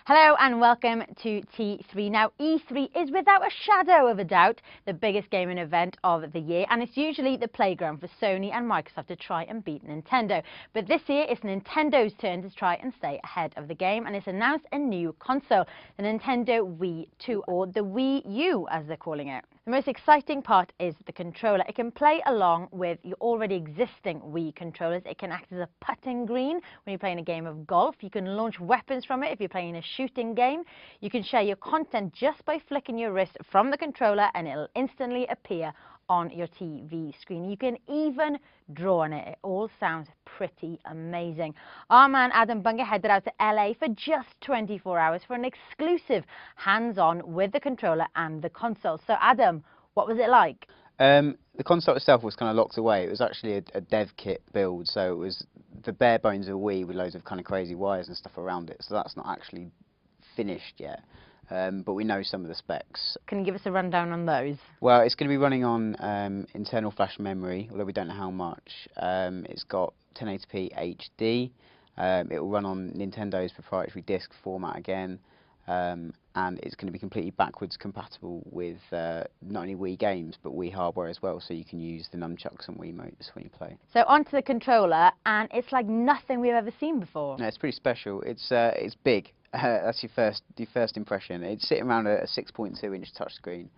Hello and welcome to T3. Now, E3 is without a shadow of a doubt the biggest gaming event of the year, and it's usually the playground for Sony and Microsoft to try and beat Nintendo. But this year it's Nintendo's turn to try and stay ahead of the game, and it's announced a new console, the Nintendo Wii 2, or the Wii U as they're calling it. The most exciting part is the controller. It can play along with your already existing Wii controllers. It can act as a putting green when you're playing a game of golf. You can launch weapons from it if you're playing a shooting game. You can share your content just by flicking your wrist from the controller and it'll instantly appear on your TV screen. You can even draw on it. It all sounds pretty amazing. Our man Adam Bunger headed out to LA for just 24 hours for an exclusive hands-on with the controller and the console. So Adam, what was it like? The console itself was kind of locked away. It was actually a dev kit build, so it was the bare bones of a Wii with loads of kind of crazy wires and stuff around it. So that's not actually finished yet. But we know some of the specs. Can you give us a rundown on those? Well, it's going to be running on internal flash memory, although we don't know how much. It's got 1080p HD. It will run on Nintendo's proprietary disc format again, and it's going to be completely backwards compatible with not only Wii games but Wii hardware as well, so you can use the nunchucks and Wiimotes when you play. So onto the controller, and it's like nothing we've ever seen before. No, it's pretty special. It's big. That's your first impression. It's sitting around a 6.2-inch touchscreen,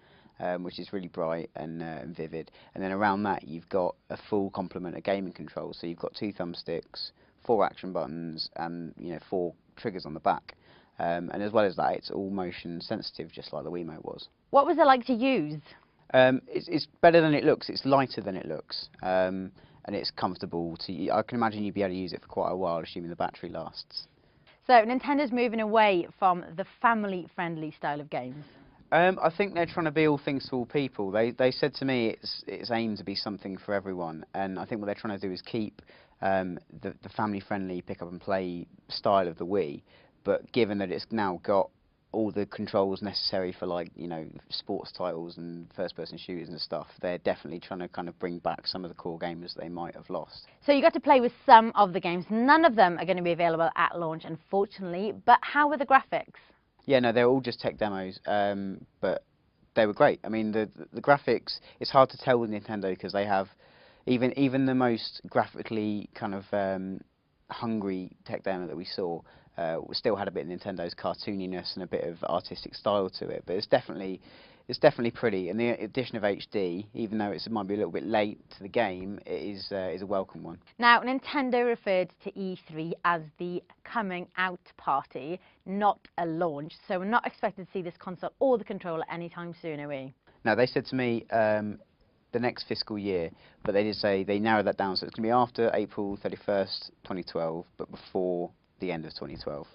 which is really bright and vivid. And then around that, you've got a full complement of gaming controls. So you've got 2 thumbsticks, 4 action buttons, and 4 triggers on the back. And as well as that, it's all motion sensitive, just like the Wiimote was. What was it like to use? It's better than it looks. It's lighter than it looks, and it's comfortable. I can imagine you'd be able to use it for quite a while, assuming the battery lasts. So Nintendo's moving away from the family-friendly style of games. I think they're trying to be all things to all people. They said to me it's aimed to be something for everyone, and I think what they're trying to do is keep the family-friendly pick-up-and-play style of the Wii, but given that it's now got all the controls necessary for, like, sports titles and first-person shooters and stuff, they're definitely trying to kind of bring back some of the core gamers they might have lost. So you got to play with some of the games. None of them are going to be available at launch, unfortunately. But how were the graphics? Yeah, no, they're all just tech demos, but they were great. I mean, the graphics, it's hard to tell with Nintendo because they have even the most graphically kind of hungry tech demo that we saw still had a bit of Nintendo's cartooniness and a bit of artistic style to it, but it's definitely pretty. And the addition of HD, even though it might be a little bit late to the game, it is a welcome one. Now, Nintendo referred to E3 as the coming out party, not a launch, so we're not expected to see this console or the controller anytime soon, are we? No, they said to me the next fiscal year, but they did say they narrowed that down, so it's going to be after April 31st, 2012, but before the end of 2012.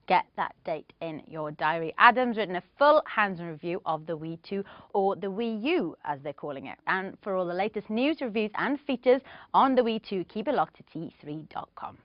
Get that date in your diary. Adam's written a full hands-on review of the Wii 2, or the Wii U as they're calling it. And for all the latest news, reviews and features on the Wii 2, keep it locked to T3.com.